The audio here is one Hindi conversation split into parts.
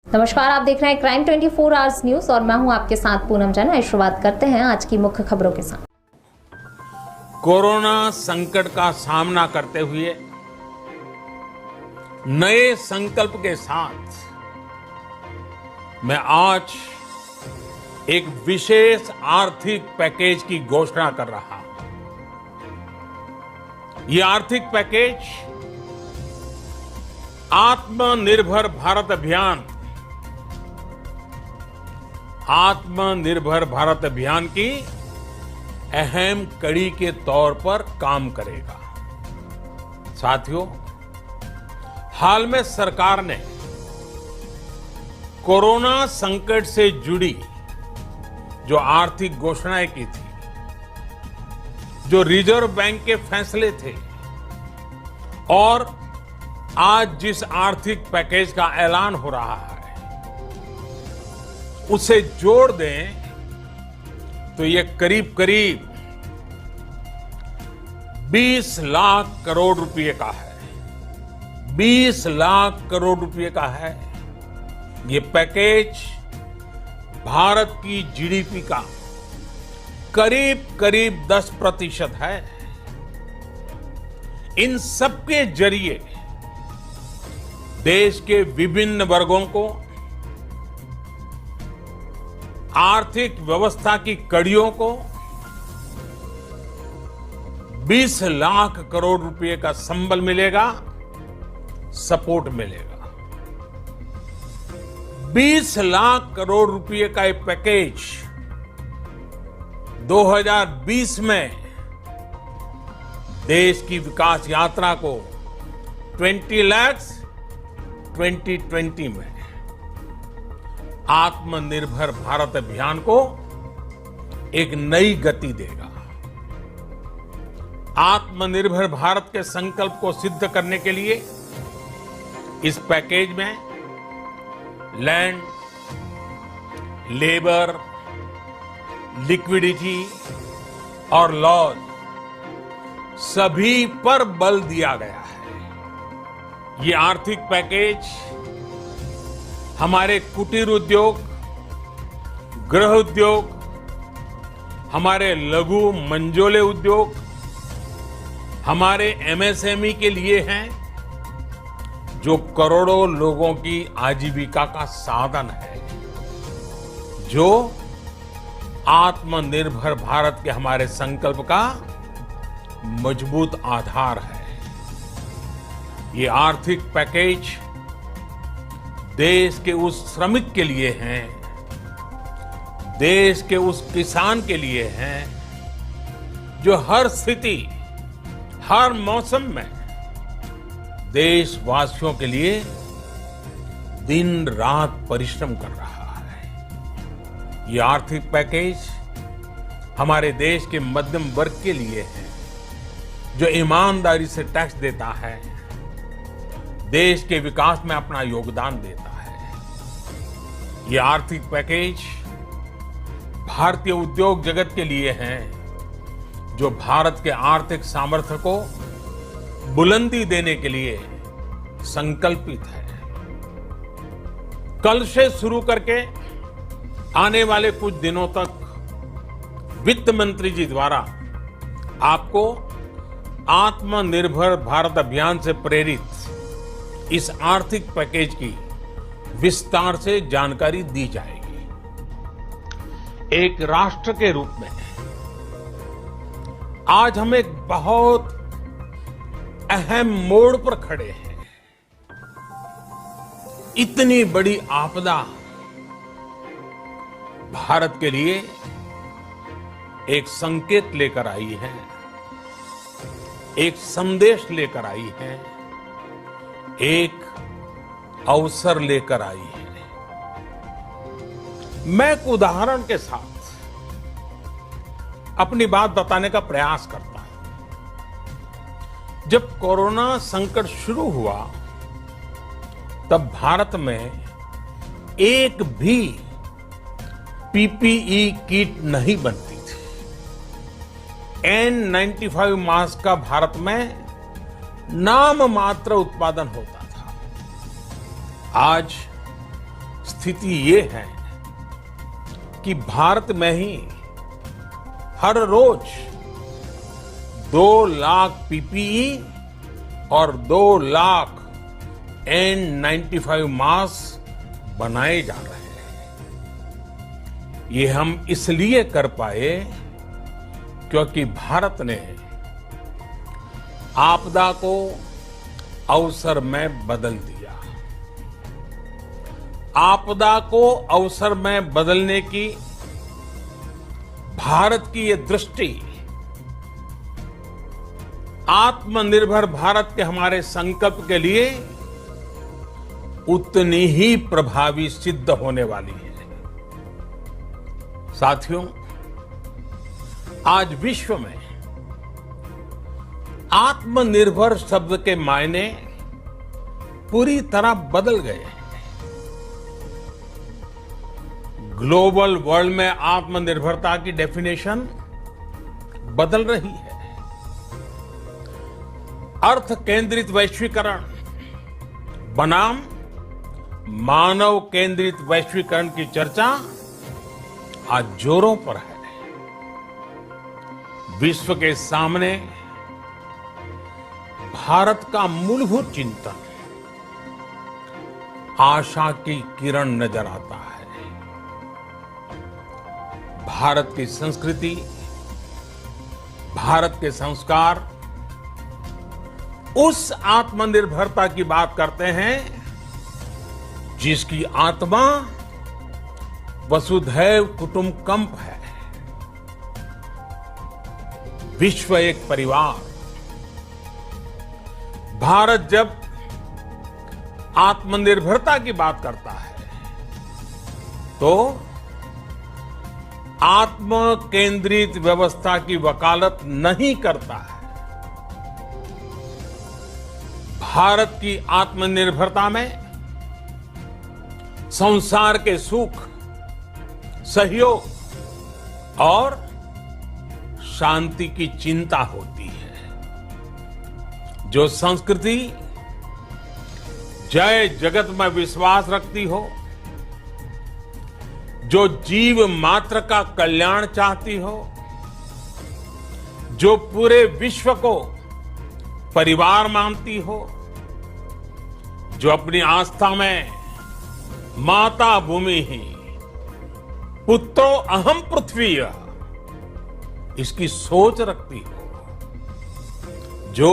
नमस्कार, आप देख रहे हैं क्राइम 24 आवर्स न्यूज और मैं हूं आपके साथ पूनम जैन। शुरुआत करते हैं आज की मुख्य खबरों के साथ। कोरोना संकट का सामना करते हुए नए संकल्प के साथ मैं आज एक विशेष आर्थिक पैकेज की घोषणा कर रहा हूं। यह आर्थिक पैकेज आत्मनिर्भर भारत अभियान की अहम कड़ी के तौर पर काम करेगा। साथियों, हाल में सरकार ने कोरोना संकट से जुड़ी जो आर्थिक घोषणाएं की थी, जो रिजर्व बैंक के फैसले थे और आज जिस आर्थिक पैकेज का ऐलान हो रहा है, उसे जोड़ दें तो ये करीब 20 लाख करोड़ रुपए का है। 20 लाख करोड़ रुपए का है। ये पैकेज भारत की जीडीपी का करीब 10% है। इन सबके जरिए देश के विभिन्न वर्गों को आर्थिक व्यवस्था की कड़ियों को 20 लाख करोड़ रुपए का संबल मिलेगा, सपोर्ट मिलेगा। 20 लाख करोड़ रुपए का एक पैकेज 2020 में देश की विकास यात्रा को 20 लाख 2020 में आत्मनिर्भर भारत अभियान को एक नई गति देगा। आत्मनिर्भर भारत के संकल्प को सिद्ध करने के लिए इस पैकेज में लैंड, लेबर, लिक्विडिटी और लॉज सभी पर बल दिया गया है। ये आर्थिक पैकेज हमारे कुटीर उद्योग, गृह उद्योग, हमारे लघु मंझोले उद्योग, हमारे एमएसएमई के लिए हैं, जो करोड़ों लोगों की आजीविका का साधन है, जो आत्मनिर्भर भारत के हमारे संकल्प का मजबूत आधार है। ये आर्थिक पैकेज देश के उस श्रमिक के लिए हैं, देश के उस किसान के लिए हैं, जो हर स्थिति, हर मौसम में देशवासियों के लिए दिन रात परिश्रम कर रहा है। ये आर्थिक पैकेज हमारे देश के मध्यम वर्ग के लिए है, जो ईमानदारी से टैक्स देता है, देश के विकास में अपना योगदान देता है। ये आर्थिक पैकेज भारतीय उद्योग जगत के लिए है, जो भारत के आर्थिक सामर्थ्य को बुलंदी देने के लिए संकल्पित है। कल से शुरू करके आने वाले कुछ दिनों तक वित्त मंत्री जी द्वारा आपको आत्मनिर्भर भारत अभियान से प्रेरित इस आर्थिक पैकेज की विस्तार से जानकारी दी जाएगी। एक राष्ट्र के रूप में आज हम एक बहुत अहम मोड़ पर खड़े हैं। इतनी बड़ी आपदा भारत के लिए एक संकेत लेकर आई है, एक संदेश लेकर आई है, एक अवसर लेकर आई है। मैं एक उदाहरण के साथ अपनी बात बताने का प्रयास करता हूं। जब कोरोना संकट शुरू हुआ, तब भारत में एक भी पीपीई किट नहीं बनती थी। N95 मास्क का भारत में नाम मात्र उत्पादन होता था। आज स्थिति ये है कि भारत में ही हर रोज 2 लाख पीपीई और 2 लाख N95 मास्क बनाए जा रहे हैं। ये हम इसलिए कर पाए क्योंकि भारत ने आपदा को अवसर में बदल दिया। आपदा को अवसर में बदलने की भारत की ये दृष्टि आत्मनिर्भर भारत के हमारे संकल्प के लिए उतनी ही प्रभावी सिद्ध होने वाली है। साथियों, आज विश्व में आत्मनिर्भर शब्द के मायने पूरी तरह बदल गए हैं। ग्लोबल वर्ल्ड में आत्मनिर्भरता की डेफिनेशन बदल रही है। अर्थ केंद्रित वैश्वीकरण बनाम मानव केंद्रित वैश्वीकरण की चर्चा आज जोरों पर है। विश्व के सामने भारत का मूलभूत चिंतन आशा की किरण नजर आता है। भारत की संस्कृति, भारत के संस्कार उस आत्मनिर्भरता की बात करते हैं जिसकी आत्मा वसुधैव कुटुंबकम है। विश्व एक परिवार। भारत जब आत्मनिर्भरता की बात करता है तो आत्म केंद्रित व्यवस्था की वकालत नहीं करता है। भारत की आत्मनिर्भरता में संसार के सुख, सहयोग और शांति की चिंता होती है। जो संस्कृति जय जगत में विश्वास रखती हो, जो जीव मात्र का कल्याण चाहती हो, जो पूरे विश्व को परिवार मानती हो, जो अपनी आस्था में माता भूमि ही पुत्रो अहम पृथ्वी इसकी सोच रखती हो, जो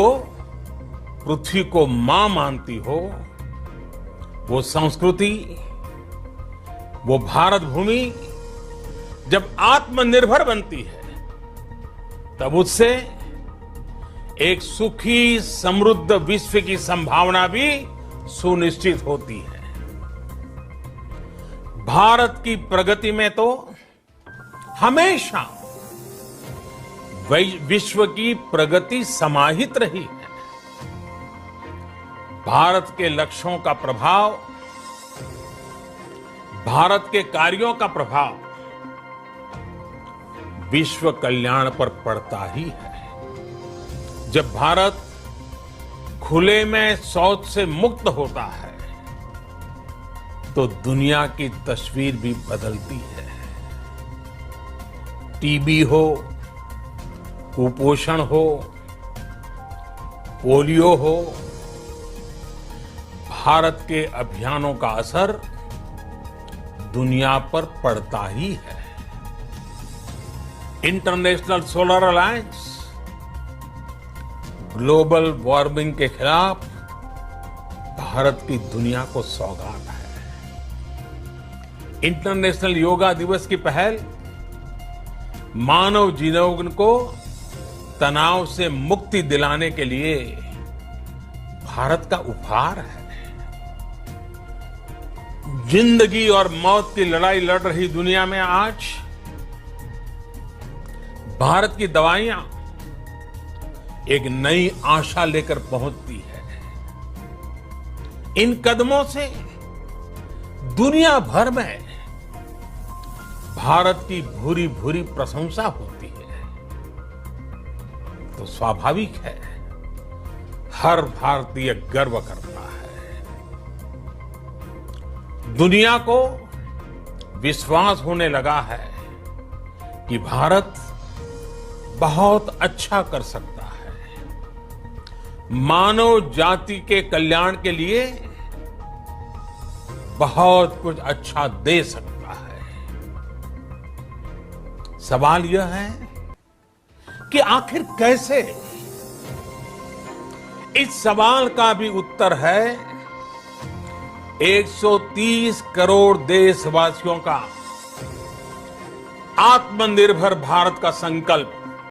पृथ्वी को मां मानती हो, वो संस्कृति, वो भारत भूमि जब आत्मनिर्भर बनती है तब उससे एक सुखी समृद्ध विश्व की संभावना भी सुनिश्चित होती है। भारत की प्रगति में तो हमेशा विश्व की प्रगति समाहित रही है। भारत के लक्ष्यों का प्रभाव, भारत के कार्यों का प्रभाव विश्व कल्याण पर पड़ता ही है। जब भारत खुले में शौच से मुक्त होता है तो दुनिया की तस्वीर भी बदलती है। टीबी हो, कुपोषण हो, पोलियो हो, भारत के अभियानों का असर दुनिया पर पड़ता ही है। International solar alliance global warming के खिलाफ भारत की दुनिया को सौगात है। इंटरनेशनल योगा दिवस की पहल मानव जीवन को तनाव से मुक्ति दिलाने के लिए भारत का उपहार है। जिंदगी और मौत की लड़ाई लड़ रही दुनिया में आज भारत की दवाइयां एक नई आशा लेकर पहुंचती है। इन कदमों से दुनिया भर में भारत की भूरी भूरी प्रशंसा होती है। तो स्वाभाविक है हर भारतीय गर्व करता है। दुनिया को विश्वास होने लगा है कि भारत बहुत अच्छा कर सकता है, मानव जाति के कल्याण के लिए बहुत कुछ अच्छा दे सकता है। सवाल यह है कि आखिर कैसे? इस सवाल का भी उत्तर है 130 करोड़ देशवासियों का आत्मनिर्भर भारत का संकल्प।